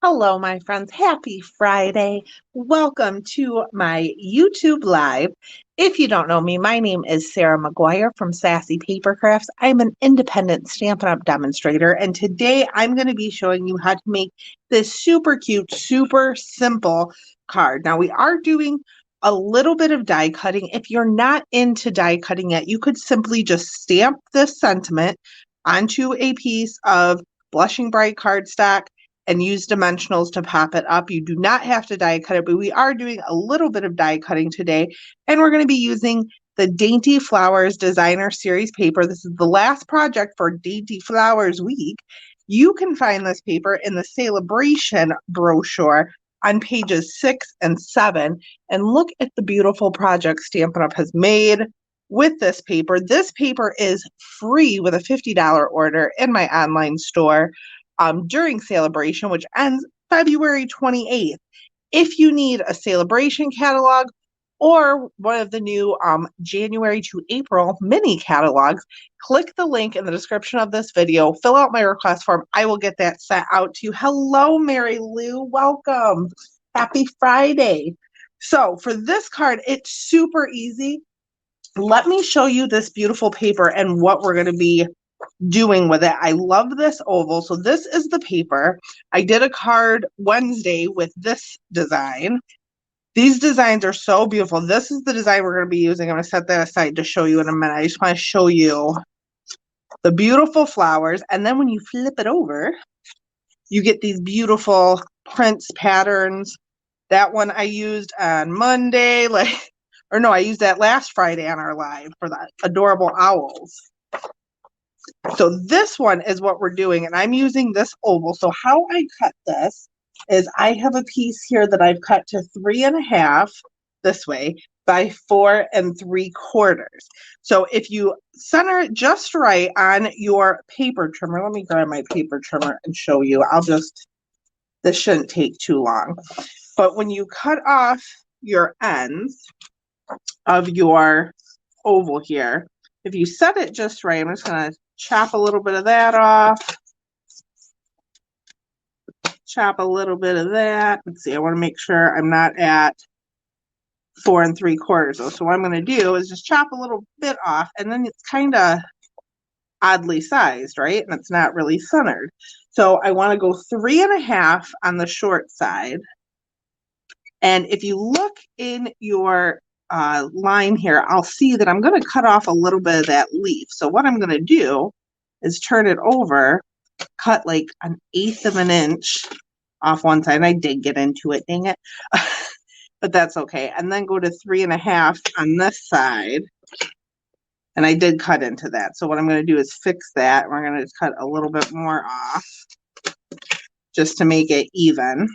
Hello, my friends. Happy Friday. Welcome to my YouTube Live. If you don't know me, my name is Sarah McGuire from Sassy Paper Crafts. I'm an independent Stampin' Up! Demonstrator, and today I'm going to be showing you how to make this super cute, super simple card. Now, we are doing a little bit of die cutting. If you're not into die cutting yet, you could simply just stamp this sentiment onto a piece of blushing bright cardstock and use dimensionals to pop it up. You do not have to die cut it, but we are doing a little bit of die cutting today, and we're going to be using the Dainty Flowers Designer Series paper. This is the last project for Dainty Flowers Week. You can find this paper in the Sale-A-Bration brochure on pages 6 and 7, and look at the beautiful project Stampin' Up! Has made with this paper. This paper is free with a $50 order in my online store during Sale-A-Bration, which ends February 28th. If you need a Sale-A-Bration catalog or one of the new January to April mini catalogs, click the link in the description of this video, fill out my request form. I will get that sent out to you. Hello, Mary Lou. Welcome. Happy Friday. So for this card, it's super easy. Let me show you this beautiful paper and what we're going to be doing with it. I love this oval. So this is the paper. I did a card Wednesday with this design. These designs are so beautiful. This is the design we're going to be using. I'm going to set that aside to show you in a minute. I just want to show you the beautiful flowers. And then when you flip it over, you get these beautiful prints, patterns. That one I used on Monday, I used that last Friday on our live for the adorable owls. So this one is what we're doing, and I'm using this oval. So how I cut this is I have a piece here that I've cut to 3.5 this way by 4 3/4. So if you center it just right on your paper trimmer, let me grab my paper trimmer and show you. This shouldn't take too long. But when you cut off your ends of your oval here, if you set it just right, I'm just going to chop a little bit of that off. Chop a little bit of that. Let's see, I want to make sure I'm not at 4 3/4. So what I'm going to do is just chop a little bit off, and then it's kind of oddly sized, right? And it's not really centered. So I want to go 3.5 on the short side. And if you look in your line here, I'll see that I'm going to cut off a little bit of that leaf. So what I'm going to do is turn it over, cut like 1/8 of an inch off one side. And I did get into it, dang it. But that's okay. And then go to 3.5 on this side. And I did cut into that. So what I'm going to do is fix that. We're going to cut a little bit more off just to make it even.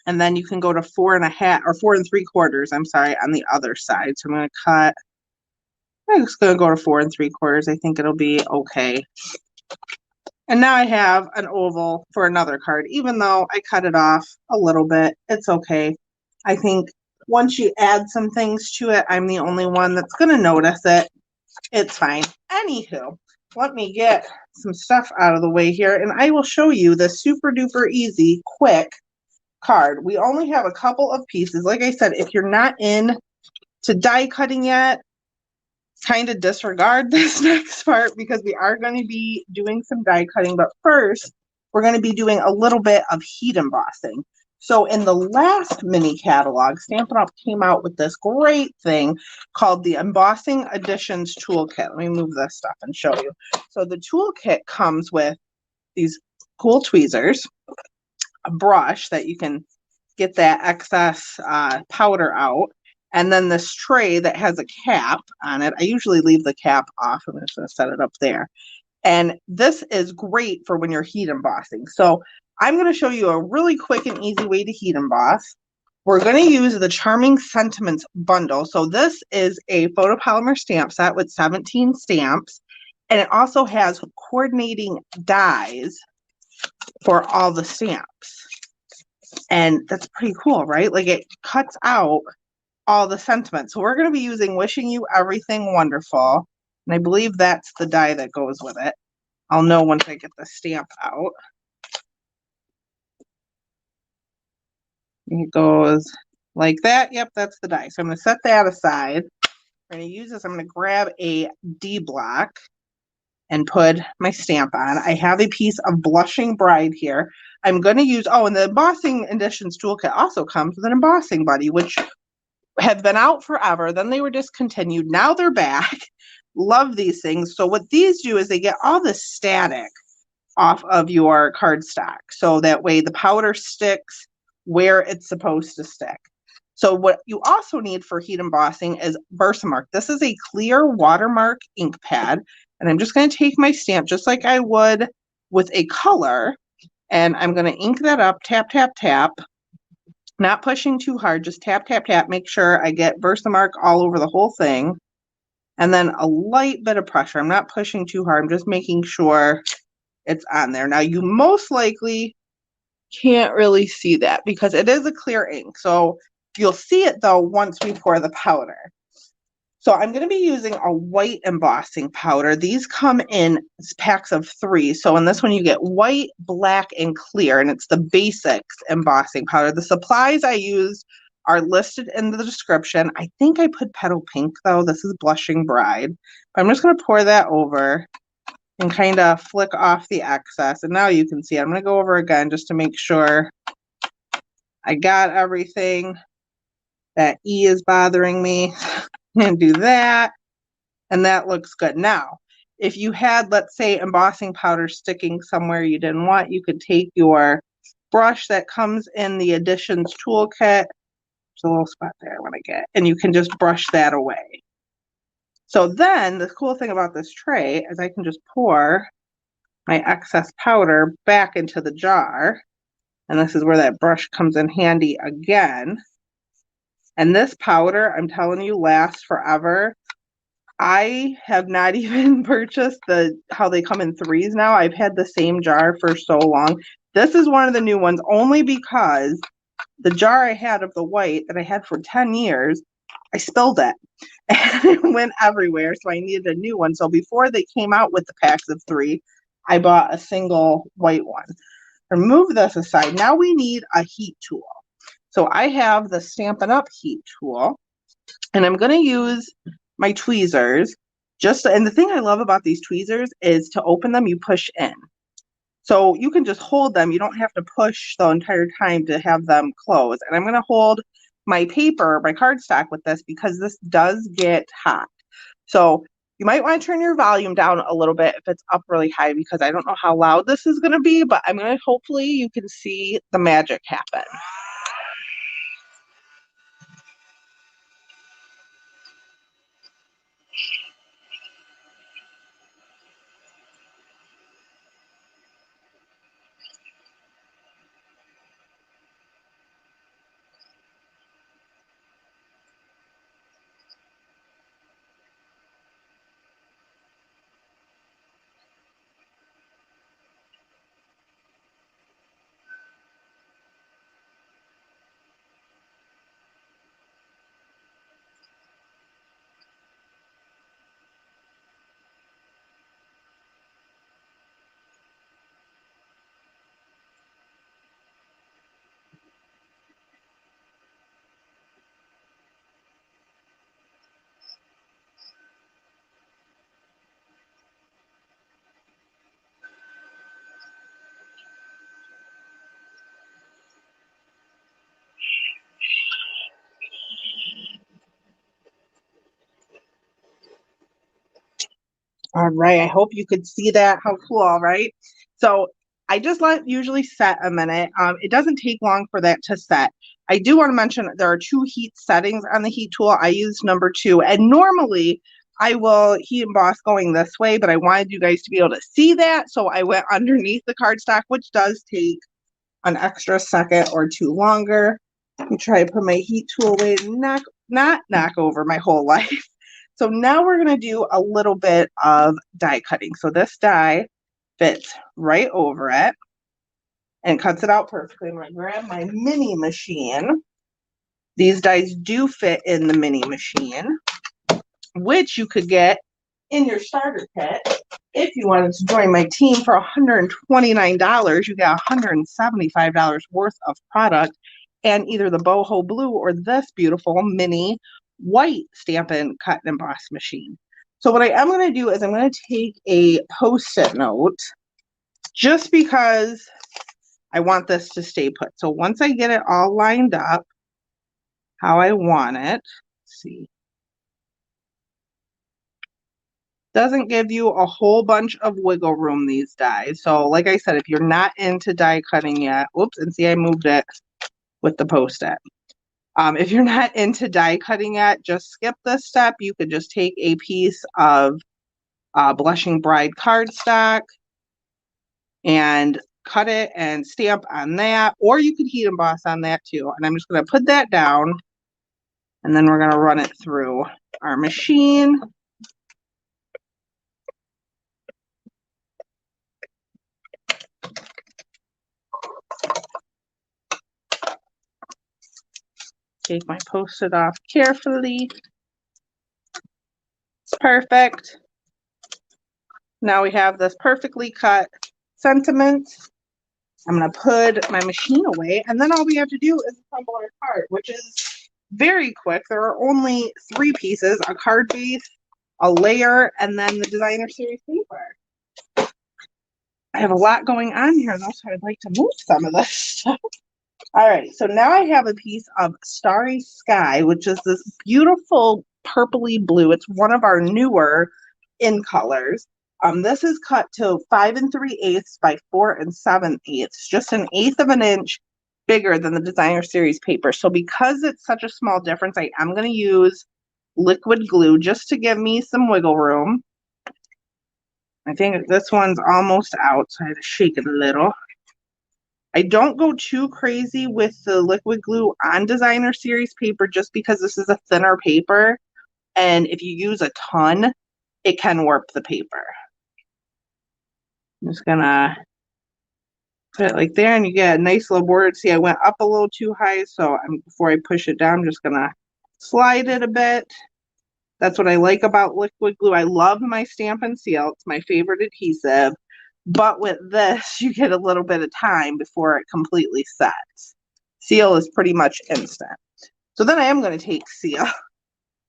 And then you can go to 4.5 or 4 3/4, I'm sorry, on the other side. So I'm just going to go to 4 3/4. I think it'll be okay. And now I have an oval for another card. Even though I cut it off a little bit, it's okay. I think once you add some things to it, I'm the only one that's going to notice it. It's fine. Anywho, let me get some stuff out of the way here, and I will show you the super duper easy, quick card. We only have a couple of pieces. Like I said, if you're not in to die cutting yet, kind of disregard this next part because we are going to be doing some die cutting. But first, we're going to be doing a little bit of heat embossing. So in the last mini catalog, Stampin' Up! Came out with this great thing called the Embossing Additions Toolkit. Let me move this stuff and show you. So the toolkit comes with these cool tweezers, a brush that you can get that excess powder out, and then this tray that has a cap on it. I usually leave the cap off. I'm just going to set it up there. And this is great for when you're heat embossing. So I'm going to show you a really quick and easy way to heat emboss. We're going to use the Charming Sentiments bundle. So this is a photopolymer stamp set with 17 stamps, and it also has coordinating dies for all the stamps. And that's pretty cool, right? Like it cuts out all the sentiments. So we're going to be using Wishing You Everything Wonderful. And I believe that's the die that goes with it. I'll know once I get the stamp out. It goes like that. Yep, that's the die. So I'm going to set that aside. I'm going to use this. I'm going to grab a D block and put my stamp on. I have a piece of Blushing Bride here. I'm going to use, oh, and the Embossing Editions toolkit also comes with an embossing buddy, which have been out forever. Then they were discontinued. Now they're back. Love these things. So what these do is they get all the static off of your cardstock. So that way the powder sticks where it's supposed to stick. So what you also need for heat embossing is Versamark. This is a clear watermark ink pad. And I'm just going to take my stamp just like I would with a color. And I'm going to ink that up, tap, tap, tap. Not pushing too hard, just tap, tap, tap. Make sure I get Versamark all over the whole thing. And then a light bit of pressure. I'm not pushing too hard. I'm just making sure it's on there. Now, you most likely can't really see that because it is a clear ink. So you'll see it, though, once we pour the powder. So I'm going to be using a white embossing powder. These come in packs of 3. So in this one, you get white, black, and clear, and it's the basics embossing powder. The supplies I used are listed in the description. I think I put Petal Pink, though. This is Blushing Bride. But I'm just going to pour that over and kind of flick off the excess. And now you can see I'm going to go over again just to make sure I got everything. That E is bothering me. And do that. And that looks good. Now, if you had, let's say, embossing powder sticking somewhere you didn't want, you could take your brush that comes in the Additions toolkit. There's a little spot there I want to get. And you can just brush that away. So then the cool thing about this tray is I can just pour my excess powder back into the jar. And this is where that brush comes in handy again. And this powder, I'm telling you, lasts forever. I have not even purchased how they come in 3s now. I've had the same jar for so long. This is one of the new ones only because the jar I had of the white that I had for 10 years, I spilled it. And it went everywhere, so I needed a new one. So before they came out with the packs of 3, I bought a single white one. Remove this aside. Now we need a heat tool. So I have the Stampin' Up heat tool, and I'm going to use my tweezers. And the thing I love about these tweezers is to open them, you push in. So you can just hold them. You don't have to push the entire time to have them close. And I'm going to hold my paper, my cardstock with this because this does get hot. So you might want to turn your volume down a little bit if it's up really high because I don't know how loud this is going to be, but I'm going to hopefully you can see the magic happen. All right, I hope you could see that. How cool, right? So I just usually set a minute. It doesn't take long for that to set. I do want to mention there are 2 heat settings on the heat tool. I use number 2, and normally I will heat emboss going this way, but I wanted you guys to be able to see that, so I went underneath the cardstock, which does take an extra second or 2 longer. Let me try to put my heat tool away, not knock over my whole life. So now we're going to do a little bit of die cutting. So this die fits right over it and cuts it out perfectly. I'm going to grab my mini machine. These dies do fit in the mini machine, which you could get in your starter kit. If you wanted to join my team for $129, you get $175 worth of product and either the boho blue or this beautiful mini white Stampin' Cut and Emboss machine. So what I am going to do is I'm going to take a Post-it note just because I want this to stay put. So once I get it all lined up how I want it, let's see. Doesn't give you a whole bunch of wiggle room, these dies. So like I said, if you're not into die cutting yet, oops, and see I moved it with the Post-it. If you're not into die cutting yet, just skip this step. You could just take a piece of Blushing Bride cardstock and cut it and stamp on that, or you could heat emboss on that too. And I'm just going to put that down, and then we're going to run it through our machine. Take my Post-it off carefully. Perfect. Now we have this perfectly cut sentiment. I'm going to put my machine away, and then all we have to do is assemble our card, which is very quick. There are only 3 pieces, a card base, a layer, and then the designer series paper. I have a lot going on here, though, so I'd like to move some of this stuff. All right, so now I have a piece of Starry Sky, which is this beautiful purpley blue. It's one of our newer in colors. This is cut to 5 3/8 by 4 7/8, just 1/8 of an inch bigger than the designer series paper. So because it's such a small difference, I am going to use liquid glue just to give me some wiggle room. I think this one's almost out, so I have to shake it a little. I don't go too crazy with the liquid glue on designer series paper just because this is a thinner paper, and if you use a ton, it can warp the paper. I'm just gonna put it like there, and you get a nice little border. See, I went up a little too high, so before I push it down, I'm just gonna slide it a bit. That's what I like about liquid glue. I love my Stampin' Seal. It's my favorite adhesive. But with this, you get a little bit of time before it completely sets. Seal is pretty much instant. So then I am going to take seal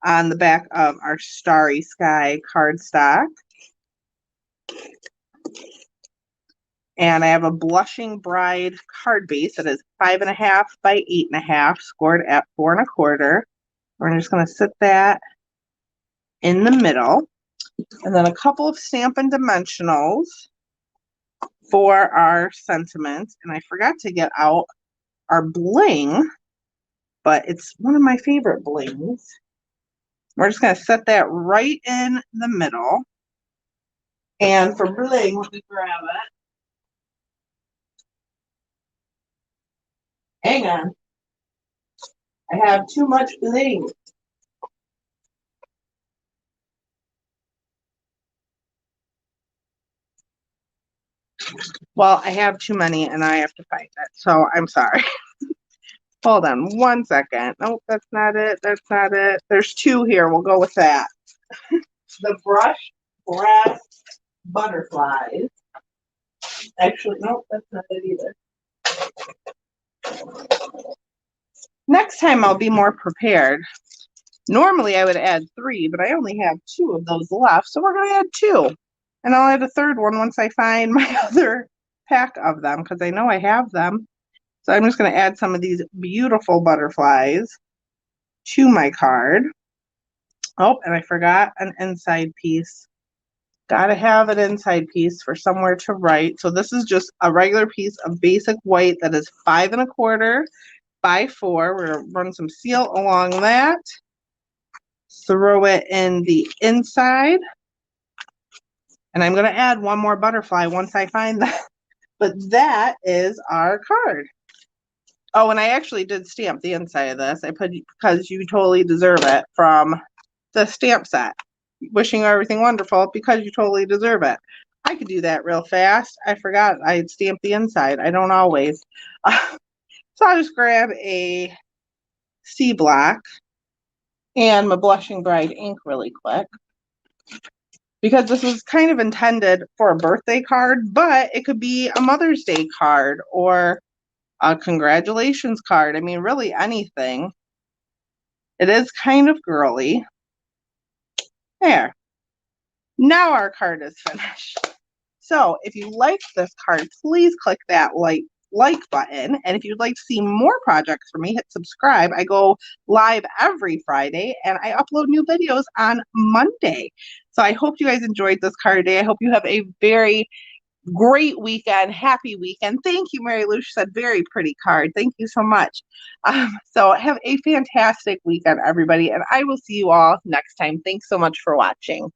on the back of our Starry Sky cardstock. And I have a Blushing Bride card base that is 5.5 by 8.5, scored at 4 1/4. We're just going to sit that in the middle. And then a couple of Stampin' Dimensionals for our sentiments. And I forgot to get out our bling, but it's one of my favorite blings. We're just going to set that right in the middle. And for bling, let me grab it. Hang on. I have too much bling. Well, I have too many and I have to find it, so I'm sorry. Hold on 1 second. Nope, that's not it. That's not it. There's 2 here. We'll go with that. The brush brass butterflies. Actually, nope, that's not it either. Next time I'll be more prepared. Normally I would add 3, but I only have 2 of those left, so we're going to add 2. And I'll add a third one once I find my other pack of them, because I know I have them. So I'm just going to add some of these beautiful butterflies to my card. Oh, and I forgot an inside piece. Gotta have an inside piece for somewhere to write. So this is just a regular piece of basic white that is 5 1/4 by 4. We're going to run some seal along that. Throw it in the inside. And I'm going to add one more butterfly once I find that. But that is our card. Oh, and I actually did stamp the inside of this. I put because you totally deserve it from the stamp set. Wishing you everything wonderful because you totally deserve it. I could do that real fast. I forgot I had stamped the inside. I don't always. So I'll just grab a C block and my Blushing Bride ink really quick. Because this was kind of intended for a birthday card, but it could be a Mother's Day card or a congratulations card. I mean, really anything. It is kind of girly. There. Now our card is finished. So if you like this card, please click that like button. And if you'd like to see more projects from me, hit subscribe. I go live every Friday and I upload new videos on Monday. So I hope you guys enjoyed this card today. I hope you have a very great weekend. Happy weekend. Thank you, Mary Lou. She said very pretty card. Thank you so much. So have a fantastic weekend, everybody. And I will see you all next time. Thanks so much for watching.